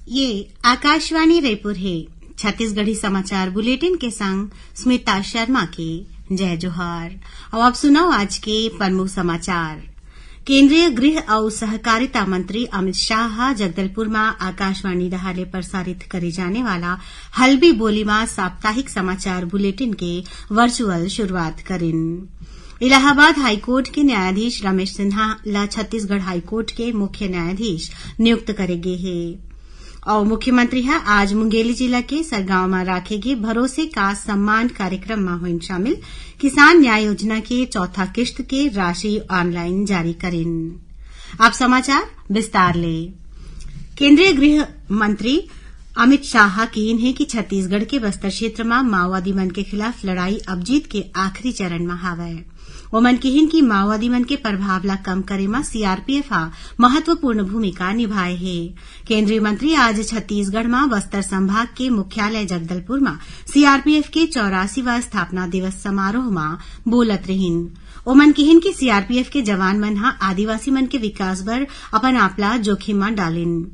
ये आकाशवाणी रायपुर है। छत्तीसगढ़ी समाचार बुलेटिन के संग स्मिता शर्मा के जय जोहार। अब आप सुनाओ आज के प्रमुख समाचार। केंद्रीय गृह और सहकारिता मंत्री अमित शाह जगदलपुर में आकाशवाणी दहाले प्रसारित करे जाने वाला हल्बी बोली में साप्ताहिक समाचार बुलेटिन के वर्चुअल शुरुआत करें। इलाहाबाद हाईकोर्ट के न्यायाधीश रमेश सिन्हा ला छत्तीसगढ़ हाईकोर्ट के मुख्य न्यायाधीश नियुक्त करेगे है और मुख्यमंत्री आज मुंगेली जिला के सरगांव में राखेगे भरोसे का सम्मान कार्यक्रम में हुई शामिल। किसान न्याय योजना के चौथा किश्त के राशि ऑनलाइन जारी करें। अब समाचार विस्तार ले। केंद्रीय गृह मंत्री अमित शाह कहन है कि छत्तीसगढ़ के बस्तर क्षेत्र में माओवादी मन के खिलाफ लड़ाई अब जीत के आखिरी चरण में हावय। ओमन कहन कि माओवादी मन के प्रभाव ला कम करे में सीआरपीएफ महत्वपूर्ण भूमिका निभाए है। केंद्रीय मंत्री आज छत्तीसगढ़ में बस्तर संभाग के मुख्यालय जगदलपुर में सीआरपीएफ के 84वां स्थापना दिवस समारोह में बोलत रहिन। ओमन कहन कि सीआरपीएफ के जवान मन आदिवासी मन के विकास बर अपन आपला जोखिम में डालिन।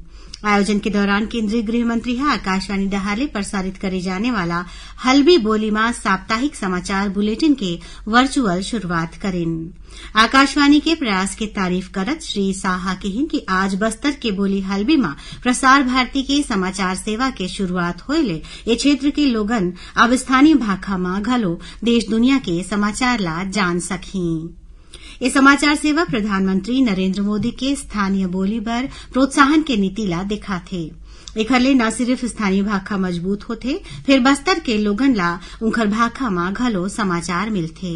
आयोजन के दौरान केंद्रीय गृह मंत्री आकाशवाणी दहाले प्रसारित करे जाने वाला हल्बी बोली में साप्ताहिक समाचार बुलेटिन के वर्चुअल शुरुआत करें। आकाशवाणी के प्रयास के तारीफ करत श्री शाह कहन कि आज बस्तर के बोली हल्बी में प्रसार भारती के समाचार सेवा के शुरुआत होइले ए क्षेत्र के लोगन अब स्थानीय भाषा में घलो देश दुनिया के समाचार ला जान सकही। ये समाचार सेवा प्रधानमंत्री नरेंद्र मोदी के स्थानीय बोली पर प्रोत्साहन के नीति ला दिखा थे। एखरले न सिर्फ स्थानीय भाषा मजबूत होथे फिर बस्तर के लोगन ला उनकर भाषा में घलो समाचार मिलथे।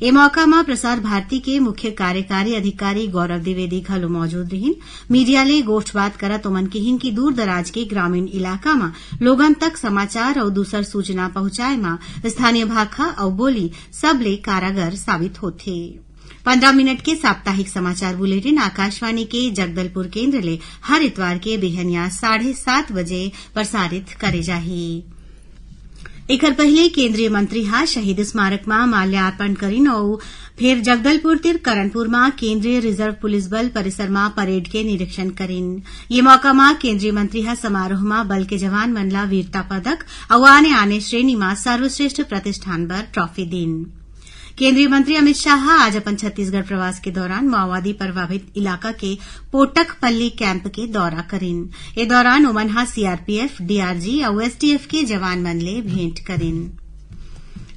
ए मौका में प्रसार भारती के मुख्य कार्यकारी अधिकारी गौरव द्विवेदी घलो मौजूद रहिन। मीडिया ले गोष्ठबात करत ओमन कहन कि दूर दराज के ग्रामीण इलाका में लोगन तक समाचार और दूसर सूचना पहुंचाए में स्थानीय भाषा और बोली सबले कारगर साबित होथे। 15 मिनट के साप्ताहिक समाचार बुलेटिन आकाशवाणी के जगदलपुर केंद्र ले हर इतवार के बिहनिया 7:30 बजे प्रसारित करे जाही। एकर पहले केंद्रीय मंत्री शहीद स्मारक में माल्यार्पण करीन और फिर जगदलपुर तिर करणपुर में केंद्रीय रिजर्व पुलिस बल परिसर में परेड के निरीक्षण करीन। ये मौका में केंद्रीय मंत्री समारोह में बल के जवान मन ला वीरता पदक और आने श्रेणी में सर्वश्रेष्ठ प्रतिष्ठान बर ट्रॉफी दीन। केंद्रीय मंत्री अमित शाह आज अपन छत्तीसगढ़ प्रवास के दौरान माओवादी प्रभावित इलाका के पोटकपल्ली कैंप के दौरा करेन। ए दौरान ओमन सीआरपीएफ, डीआरजी और एसटीएफ के जवान मन ले भेंट करेन।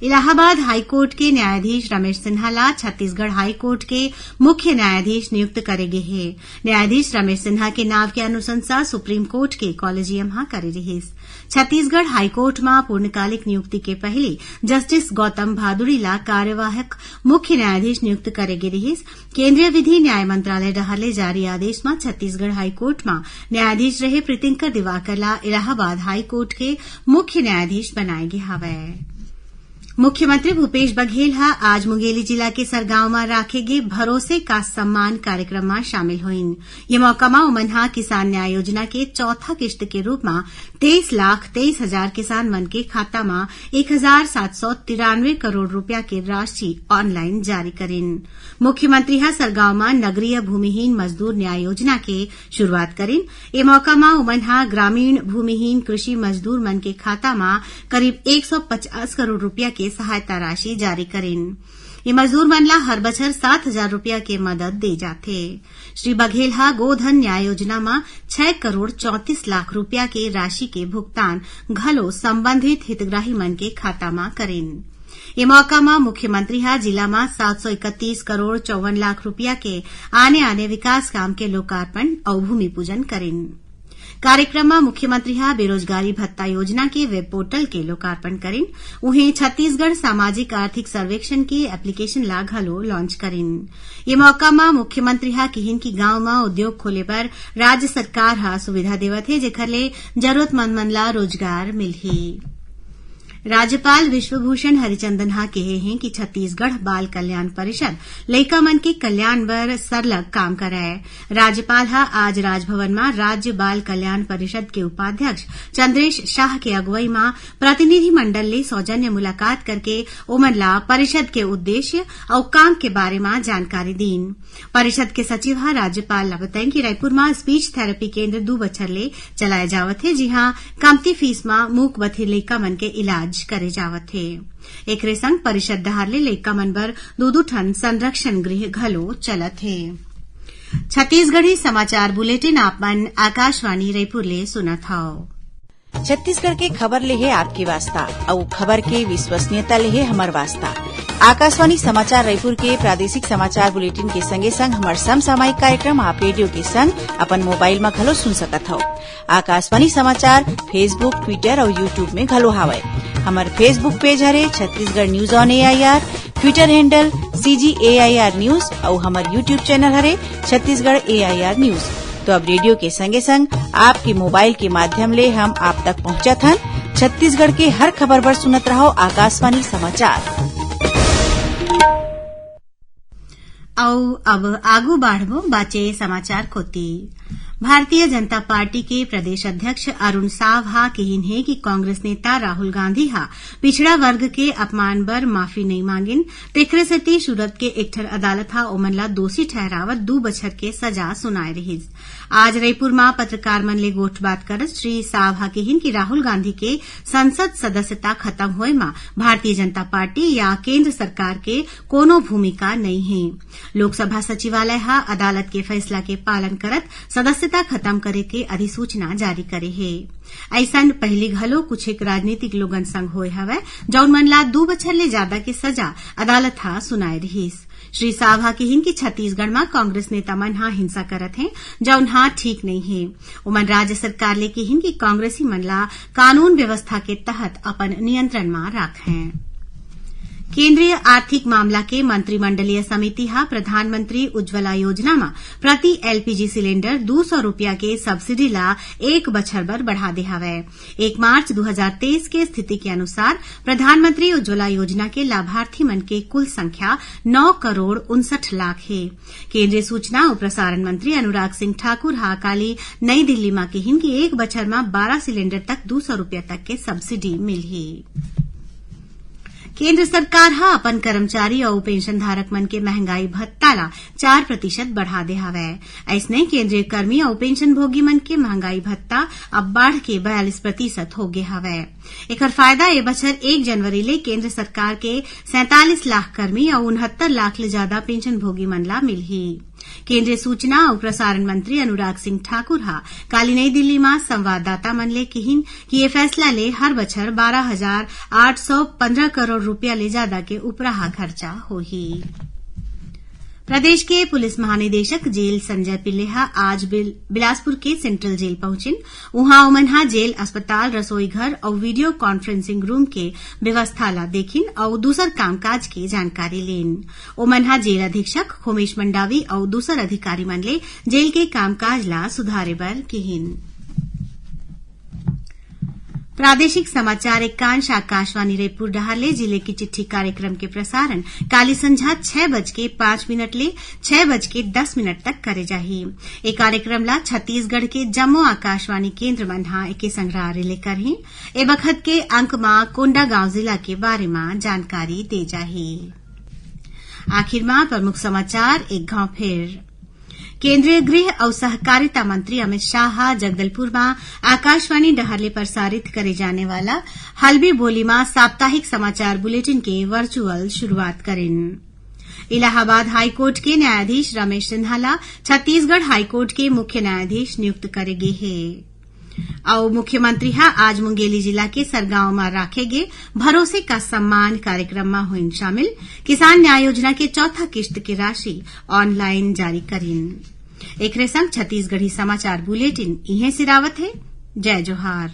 इलाहाबाद हाईकोर्ट के न्यायाधीश रमेश सिन्हा ला छत्तीसगढ़ हाईकोर्ट के मुख्य न्यायाधीश नियुक्त करेगे है। न्यायाधीश रमेश सिन्हा के नाव के अनुशंसा सुप्रीम कोर्ट के कॉलेजियम करे रहिस। छत्तीसगढ़ हाईकोर्ट में पूर्णकालिक नियुक्ति के पहले जस्टिस गौतम भादुड़ी ला कार्यवाहक मुख्य न्यायाधीश नियुक्त करेगे रहिस। केंद्रीय विधि न्याय मंत्रालय डहाले जारी आदेश में छत्तीसगढ़ हाईकोर्ट में न्यायाधीश रहे प्रीतिंकर दिवाकर ला इलाहाबाद हाईकोर्ट के मुख्य न्यायाधीश बनाए गे हवय। मुख्यमंत्री भूपेश बघेल आज मुंगेली जिला के सरगांव में राखेगे भरोसे का सम्मान कार्यक्रम में शामिल हुईन। ये मौका में ओमन किसान न्याय योजना के चौथा किश्त के रूप में 23,23,000 किसान मन के खाता में 1,793 करोड़ रुपया के राशि ऑनलाइन जारी करेन। मुख्यमंत्री सरगांव में नगरीय भूमिहीन मजदूर न्याय योजना के शुरुआत करेन। ए मौका में ओमन ग्रामीण भूमिहीन कृषि मजदूर मन के खाता में करीब 150 करोड़ रुपया के सहायता राशि जारी करेन। ये मजदूर मन ला हर बछर 7,000 रुपया के मदद दे जाथे। श्री बघेल गोधन न्याय योजना में 6 करोड़ 34 लाख रुपया के राशि के भुगतान घलो संबंधित हितग्राही मन के खाता में करेन। ये मौका में मुख्यमंत्री जिला में 731 करोड़ 54 लाख रुपया के आने विकास काम के लोकार्पण और भूमि पूजन करेन। कार्यक्रम में मुख्यमंत्री बेरोजगारी भत्ता योजना के वेब पोर्टल के लोकार्पण करेन। उन्हें छत्तीसगढ़ सामाजिक आर्थिक सर्वेक्षण के एप्लीकेशन ला घलो लॉन्च करेन। ये मौका में मुख्यमंत्री कहन कि गांव में उद्योग खोले पर राज्य सरकार सुविधा देवत है जेखर ले जरूरतमंद मन ला रोजगार मिलही। राज्यपाल विश्वभूषण हरिचंदन हा कहे हैं कि छत्तीसगढ़ बाल कल्याण परिषद लइका मन के कल्याण बर सरलग काम करय। राज्यपाल हा आज राजभवन में राज्य बाल कल्याण परिषद के उपाध्यक्ष चंद्रेश शाह के अगुवाई में प्रतिनिधि मंडल ले सौजन्य मुलाकात करके ओमन ला परिषद के उद्देश्य और काम के बारे में जानकारी दीन। परिषद के सचिव हा राज्यपाल ला बताइन कि रायपुर में स्पीच थेरेपी केंद्र 2 बछर ले चलाए जावत है, जिहां कमती फीस में मूक बधिर लइका मन के इलाज करे जावत है। एकरे संग परिषद डहार ले लइका मन बर 2 ठन संरक्षण गृह घलो चलत है। छत्तीसगढ़ी समाचार बुलेटिन आपमन आकाशवाणी रायपुर ले सुनत हव। छत्तीसगढ़ के खबर ले है आपके वास्ता और खबर के विश्वसनीयता ले है हमार वास्ता। आकाशवाणी समाचार रायपुर के प्रादेशिक समाचार बुलेटिन के संगे संग हमार समसामयिक कार्यक्रम आप रेडियो के संग अपन मोबाइल में घलो सुन सकत हो। आकाशवाणी समाचार फेसबुक, ट्विटर और यूट्यूब में घलो हावय। हमार फेसबुक पेज हरे Chhattisgarh news on AIR, Twitter handle CGAIR news और हमार यूट्यूब चैनल हरे छत्तीसगढ़ AIR न्यूज। तो अब रेडियो के संगे संग आपके मोबाइल के माध्यम ले हम आप तक पहुंचत हन। छत्तीसगढ़ के हर खबर पर सुनत रहो आकाशवाणी समाचार। अब आगू बाढ़बो बाचे समाचार कोती। भारतीय जनता पार्टी के प्रदेश अध्यक्ष अरुण साव हा कहिन है कि कांग्रेस नेता राहुल गांधी हा पिछड़ा वर्ग के अपमान बर माफी नहीं मांगिन। तेखरे सेती सूरत के एकठन अदालत हा ओमन ला दोषी ठहरावत 2 बछर के सजा सुनाए रहिस। आज रायपुर में पत्रकार मन ले गोठबात करत श्री साव हा कहिन कि राहुल गांधी के संसद सदस्यता खत्म होए में भारतीय जनता पार्टी या केंद्र सरकार के कोनो भूमिका नहीं है। लोकसभा सचिवालय हा अदालत के फैसला के पालन करत सदस्यता खत्म करे के अधिसूचना जारी करे है। ऐसन पहली घलो कुछ एक राजनीतिक लोगन संग होए हवय जौन मन ला 2 बछर ले ज्यादा के सजा अदालत हा सुनाए रहिस। श्री सावहा कहिन कि छत्तीसगढ़ में कांग्रेस नेता मन हा हिंसा करत हैं जौन हा ठीक नहीं है। ओमन राज्य सरकार ले कहिन कि कांग्रेसी मन ला कानून व्यवस्था के तहत अपन नियंत्रण में राखें। केंद्रीय आर्थिक मामला के मंत्रिमंडलीय समिति हा प्रधानमंत्री उज्ज्वला योजना में प्रति LPG सिलेंडर 200 रुपया के सब्सिडी ला 1 बछर बर बढ़ा दे हवय। 1 मार्च 2023 के स्थिति के अनुसार प्रधानमंत्री उज्ज्वला योजना के लाभार्थी मन के कुल संख्या 9 करोड़ 59 लाख है। केंद्रीय सूचना और प्रसारण मंत्री अनुराग सिंह ठाकुर हा काली नई दिल्ली में कहिन कि 1 बछर में 12 सिलेंडर तक 200 रुपया तक के सब्सिडी मिलही। केंद्र सरकार हा अपन कर्मचारी और पेंशन धारक मन के महंगाई भत्ता ला 4% बढ़ा दे हवय। ऐसने केंद्रीय कर्मी और पेंशन भोगी मन के महंगाई भत्ता अब बढ़ के 42% हो गए हवय। एकर फायदा ए बछर 1 जनवरी ले केंद्र सरकार के 47 लाख कर्मी और 69 लाख ले ज्यादा पेंशन भोगी मन ला मिलही। केंद्रीय सूचना और प्रसारण मंत्री अनुराग सिंह ठाकुर हा काली नई दिल्ली में संवाददाता मन ले कहिन कि ये फैसला ले हर बछर 12,815 करोड़ रुपया ले ज्यादा के उपराहा खर्चा होही। प्रदेश के पुलिस महानिदेशक जेल संजय पिल्ले हा आज बिलासपुर के सेंट्रल जेल पहुंचिन। उहां ओमन हा जेल अस्पताल, रसोई घर और वीडियो कॉन्फ्रेंसिंग रूम के व्यवस्था ला देखिन और दूसर कामकाज के जानकारी लेन। ओमन हा जेल अधीक्षक खोमेश मंडावी और दूसर अधिकारी मन ले जेल के कामकाज ला सुधारे बर कहिन। प्रादेशिक समाचार एकांश आकाशवाणी रायपुर डहारले जिले की चिट्ठी कार्यक्रम के प्रसारण काली संझा 6:05 ले 6:10 तक करे जाही। ए कार्यक्रम ला छत्तीसगढ़ के जम्मो आकाशवाणी केंद्र मन हा एके संग्रह रिले करही। ए बखत के अंक में कोंडागांव जिला के बारे में जानकारी दे जाही। आखिर में प्रमुख समाचार एक गांव फिर। केंद्रीय गृह और सहकारिता मंत्री अमित शाह जगदलपुर में आकाशवाणी डहारले प्रसारित करे जाने वाला हल्बी बोली में साप्ताहिक समाचार बुलेटिन के वर्चुअल शुरुआत करेन। इलाहाबाद हाईकोर्ट के न्यायाधीश रमेश सिन्हा ला छत्तीसगढ़ हाईकोर्ट के मुख्य न्यायाधीश नियुक्त करे गे है। और मुख्यमंत्री हा आज मुंगेली जिला के सरगांव में राखे गे भरोसे का सम्मान कार्यक्रम में हुई शामिल। किसान न्याय योजना के 4था किस्त की राशि ऑनलाइन जारी करीन। एकरे संग छत्तीसगढ़ी समाचार बुलेटिन इहे सिरावत है। जय जोहार।